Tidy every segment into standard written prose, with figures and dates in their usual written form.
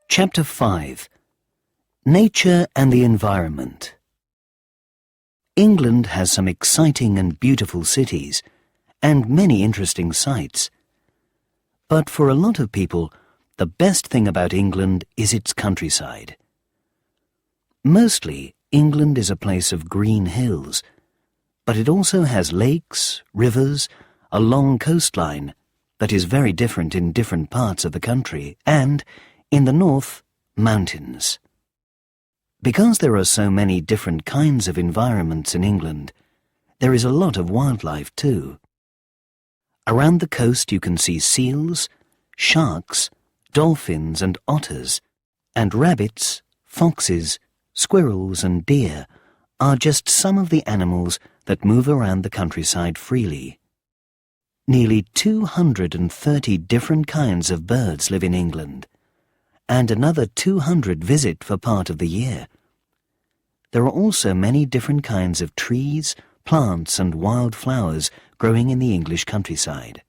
Chapter 5. Nature and the Environment. England has some exciting and beautiful cities, and many interesting sights. But for a lot of people, the best thing about England is its countryside. Mostly, England is a place of green hills, but it also has lakes, rivers, a long coastline that is very different in different parts of the country, and, in the north, mountains. Because there are so many different kinds of environments in England, there is a lot of wildlife too. Around the coast you can see seals, sharks, dolphins and otters, and rabbits, foxes, squirrels and deer are just some of the animals that move around the countryside freely. Nearly 230 different kinds of birds live in England, and another 200 visit for part of the year. There are also many different kinds of trees, plants and wild flowers growing in the English countryside.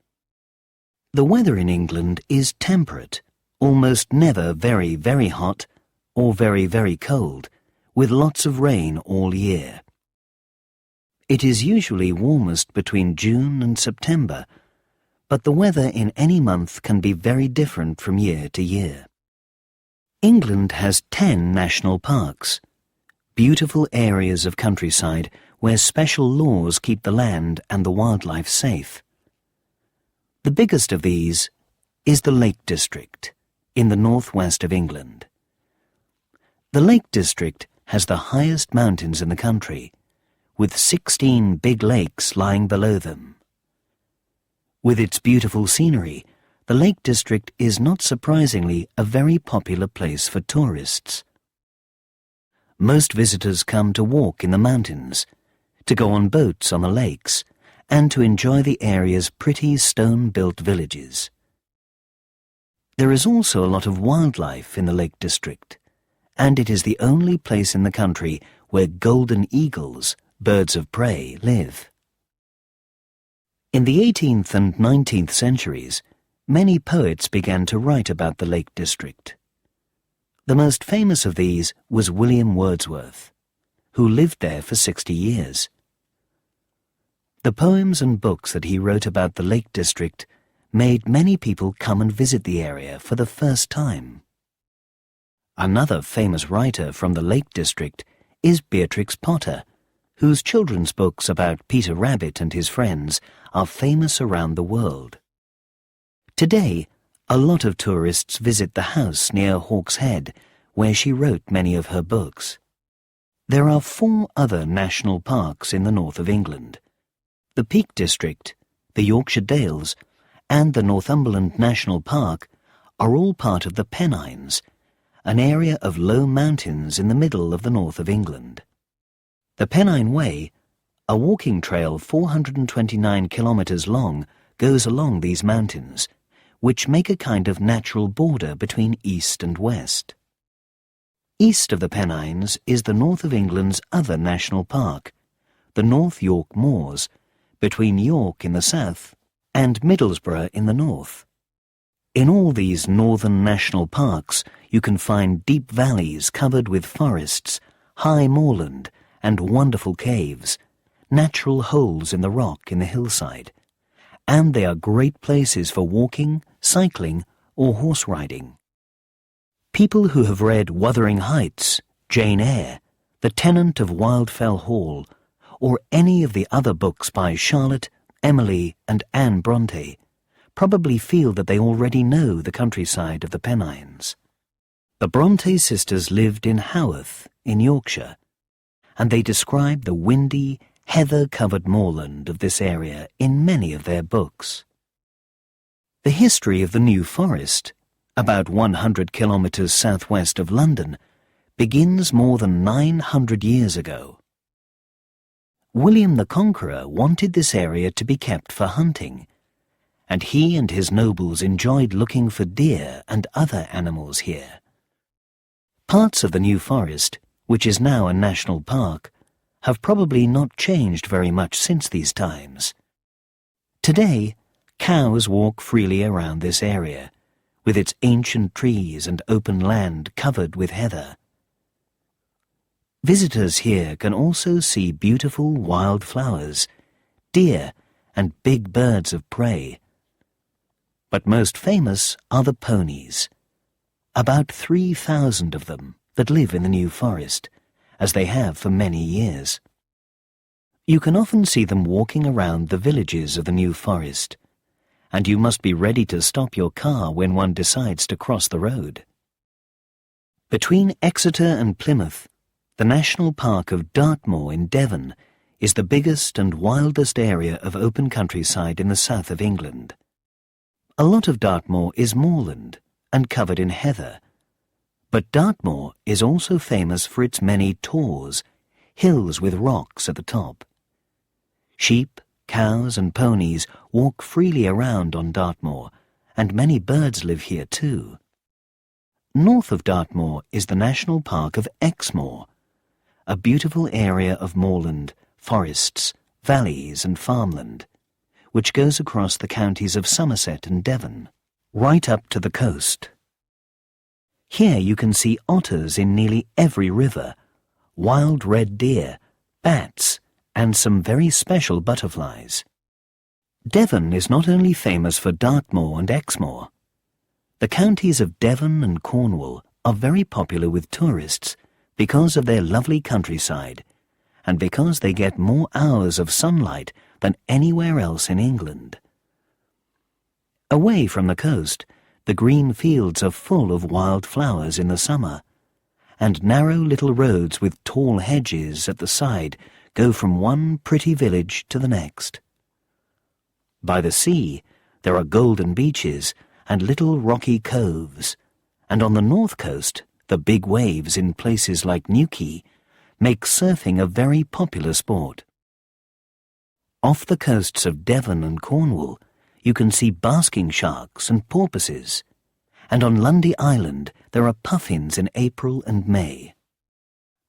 The weather in England is temperate, almost never very, very hot or very, very cold, with lots of rain all year. It is usually warmest between June and September, but the weather in any month can be very different from year to year. England has 10 national parks, beautiful areas of countryside where special laws keep the land and the wildlife safe. The biggest of these is the Lake District in the northwest of England. The Lake District has the highest mountains in the country, with 16 big lakes lying below them. With its beautiful scenery, the Lake District is not surprisingly a very popular place for tourists. Most visitors come to walk in the mountains, to go on boats on the lakes, and to enjoy the area's pretty stone-built villages. There is also a lot of wildlife in the Lake District, and it is the only place in the country where golden eagles, birds of prey, live. In the 18th and 19th centuries, many poets began to write about the Lake District. The most famous of these was William Wordsworth, who lived there for 60 years. The poems and books that he wrote about the Lake District made many people come and visit the area for the first time. Another famous writer from the Lake District is Beatrix Potter, whose children's books about Peter Rabbit and his friends are famous around the world. Today, a lot of tourists visit the house near Hawks Head, where she wrote many of her books. There are 4 other national parks in the north of England. The Peak District, the Yorkshire Dales, and the Northumberland National Park are all part of the Pennines, an area of low mountains in the middle of the north of England. The Pennine Way, a walking trail 429 kilometres long, goes along these mountains, which make a kind of natural border between east and west. East of the Pennines is the north of England's other national park, the North York Moors, between York in the south and Middlesbrough in the north. In all these northern national parks you can find deep valleys covered with forests, high moorland and wonderful caves, natural holes in the rock in the hillside, and they are great places for walking, cycling or horse riding. People who have read Wuthering Heights, Jane Eyre, The Tenant of Wildfell Hall, or any of the other books by Charlotte, Emily and Anne Bronte probably feel that they already know the countryside of the Pennines. The Bronte sisters lived in Haworth in Yorkshire, and they describe the windy, heather-covered moorland of this area in many of their books. The history of the New Forest, about 100 kilometres southwest of London, begins more than 900 years ago. William the Conqueror wanted this area to be kept for hunting, and he and his nobles enjoyed looking for deer and other animals here. Parts of the New Forest, which is now a national park, have probably not changed very much since these times. Today, cows walk freely around this area, with its ancient trees and open land covered with heather. Visitors here can also see beautiful wild flowers, deer, and big birds of prey. But most famous are the ponies. About 3,000 of them that live in the New Forest, as they have for many years. You can often see them walking around the villages of the New Forest, and you must be ready to stop your car when one decides to cross the road. Between Exeter and Plymouth, the National Park of Dartmoor in Devon is the biggest and wildest area of open countryside in the south of England. A lot of Dartmoor is moorland and covered in heather, but Dartmoor is also famous for its many tors, hills with rocks at the top. Sheep, cows and ponies walk freely around on Dartmoor, and many birds live here too. North of Dartmoor is the National Park of Exmoor, a beautiful area of moorland, forests, valleys and farmland, which goes across the counties of Somerset and Devon, right up to the coast. Here you can see otters in nearly every river, wild red deer, bats, and some very special butterflies. Devon is not only famous for Dartmoor and Exmoor. The counties of Devon and Cornwall are very popular with tourists because of their lovely countryside and because they get more hours of sunlight than anywhere else in England. Away from the coast, the green fields are full of wild flowers in the summer, and narrow little roads with tall hedges at the side go from one pretty village to the next. By the sea, there are golden beaches and little rocky coves, and on the north coast, the big waves in places like Newquay make surfing a very popular sport. Off the coasts of Devon and Cornwall, you can see basking sharks and porpoises, and on Lundy Island there are puffins in April and May.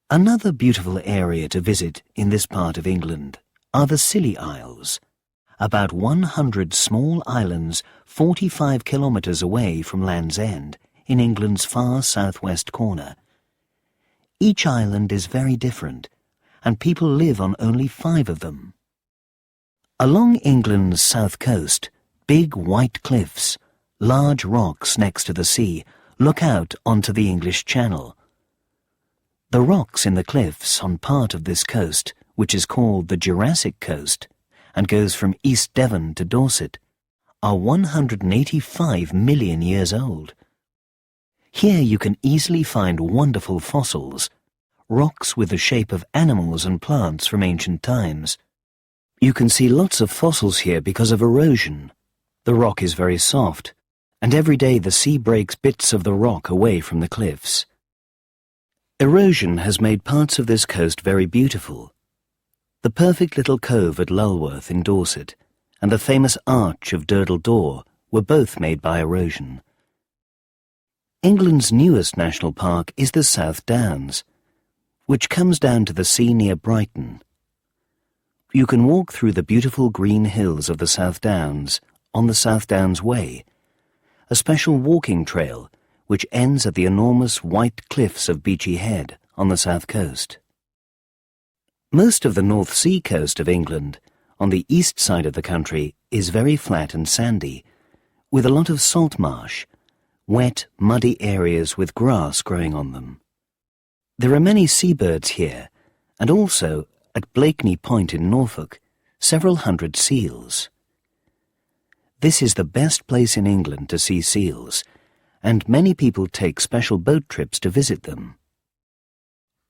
Another beautiful area to visit in this part of England are the Scilly Isles, about 100 small islands 45 kilometres away from Land's End in England's far southwest corner. Each island is very different, and people live on only 5 of them. Along England's south coast, big white cliffs, large rocks next to the sea, look out onto the English Channel. The rocks in the cliffs on part of this coast, which is called the Jurassic Coast, and goes from East Devon to Dorset, are 185 million years old. Here you can easily find wonderful fossils, rocks with the shape of animals and plants from ancient times. You can see lots of fossils here because of erosion. The rock is very soft, and every day the sea breaks bits of the rock away from the cliffs. Erosion has made parts of this coast very beautiful. The perfect little cove at Lulworth in Dorset and the famous arch of Durdle Door were both made by erosion. England's newest national park is the South Downs, which comes down to the sea near Brighton. You can walk through the beautiful green hills of the South Downs on the South Downs Way, a special walking trail which ends at the enormous white cliffs of Beachy Head on the south coast. Most of the North Sea coast of England, on the east side of the country, is very flat and sandy, with a lot of salt marsh, wet, muddy areas with grass growing on them. There are many seabirds here, and also, at Blakeney Point in Norfolk, several hundred seals. This is the best place in England to see seals, and many people take special boat trips to visit them.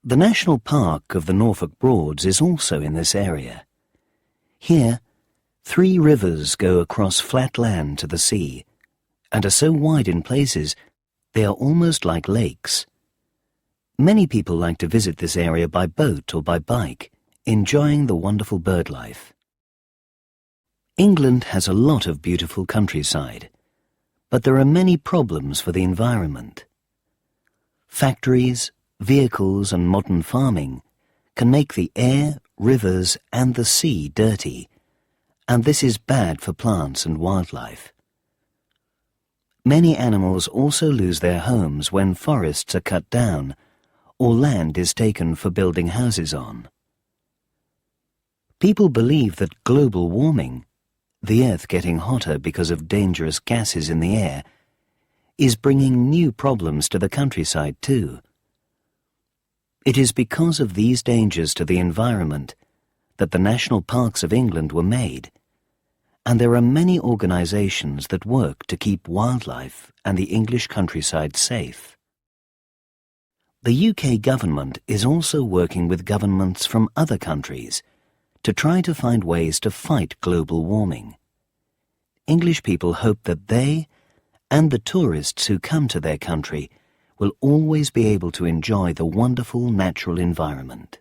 The National Park of the Norfolk Broads is also in this area. Here, 3 rivers go across flat land to the sea, and are so wide in places they are almost like lakes. Many people like to visit this area by boat or by bike, enjoying the wonderful bird life. England has a lot of beautiful countryside, but there are many problems for the environment. Factories, vehicles and modern farming can make the air, rivers and the sea dirty, and this is bad for plants and wildlife. Many animals also lose their homes when forests are cut down or land is taken for building houses on. People believe that global warming, the earth getting hotter because of dangerous gases in the air, is bringing new problems to the countryside too. It is because of these dangers to the environment that the national parks of England were made, and there are many organisations that work to keep wildlife and the English countryside safe. The UK government is also working with governments from other countries to try to find ways to fight global warming. English people hope that they and the tourists who come to their country will always be able to enjoy the wonderful natural environment.